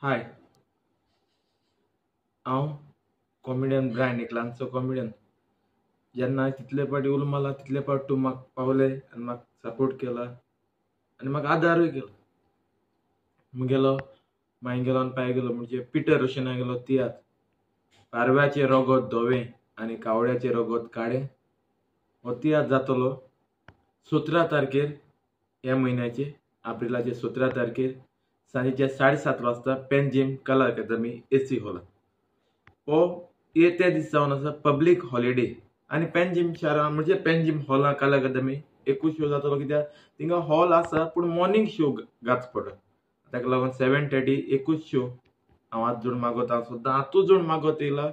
हाय, हांव comedian Brian, एक ल्हानसो कॉमेडियन. जेन्ना तितले पाटी उलमला तितले पाट तूं म्हाका पावले आनी म्हाका सपोर्ट केला आनी म्हाका आदारूय केलो. मुगेलो मागीर गेलो आनी पांय गेलो म्हणजे पिटर रोशना गेलो तियात्र. पारव्याचें रगत धवें आनी कावळ्याचें रगत काळें हो तियात्र जातलो 17 तारखेर ह्या म्हयन्याचे एप्रिलाचे 17 तारखेर सांजेच्या 7:30 वाजता पेनजीम कला अकादमी एसी हॉलांत. हो येत्या दीस जावन आसा पब्लीक हॉलिडे आनी पेनजीम शारान म्हणजे पेनजीम हॉलां कला अकादमी एकूच शो जातलो, कित्याक थिंगा हॉल आसा पूण मॉर्निंग शो घातचो पडटा. ताका लागून 7:30 एकूच शो. हांव हात जोडून मागता, सुद्दां हातूच जोडून मागत येयला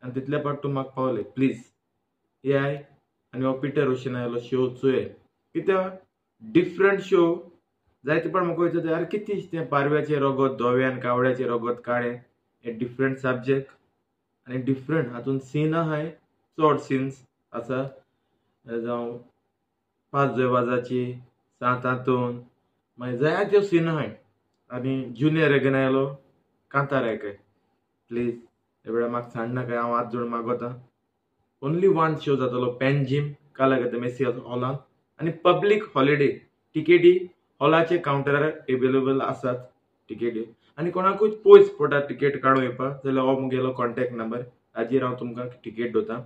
आनी तितले पाट तूं म्हाका पावले. प्लीज येयाय आनी हो पिटर रोशनालो शो चोय, कित्याक डिफरंट शो जायते पाट म्हाका वयता यार कितें तें पारव्याचें रगत धवें आनी कावळ्याचें रगत काळें हे डिफरंट सब्जेक्ट आनी डिफरंट हातून सीन आहाय, चड सीन्स आसा. जावं 5 जयवाजाची 7 हातून मागीर जायत्यो सीन आहाय आनी ज्युनियर रेगनायलो कांतार आयकाय. प्लीज हे वेळार म्हाका सांडनाकाय, हांव हात जोडून मागता. ओन्ली वन शो जातलो पेनजीम कला अकादमी एसी हॉलांत आनी पब्लीक हॉलिडे. टिकेटी हॉलाचे कावंटरार एवेलेबल आसात टिकेटी आनी कोणाकूच पयस पडटा टिकेट काडून येवपाक जाल्यार हो मुगेलो कॉन्टॅक्ट नंबर, हाजेर हांव तुमकां टिकेट दोता.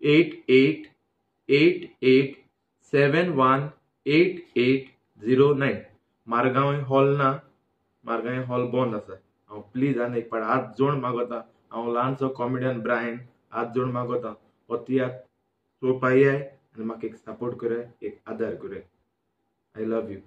8888718809. मारगांव हॉल ना, मारगांव हॉल बंद आसा. हांव प्लीज आनी एक पाट हात जोडून मागता. हांव ल्हानसो कॉमेडियन ब्रायन हात जोडून मागता, हो तियात्र चोवपा येयाय आनी म्हाका एक सपोर्ट कराय, एक आदार कराय. I love you.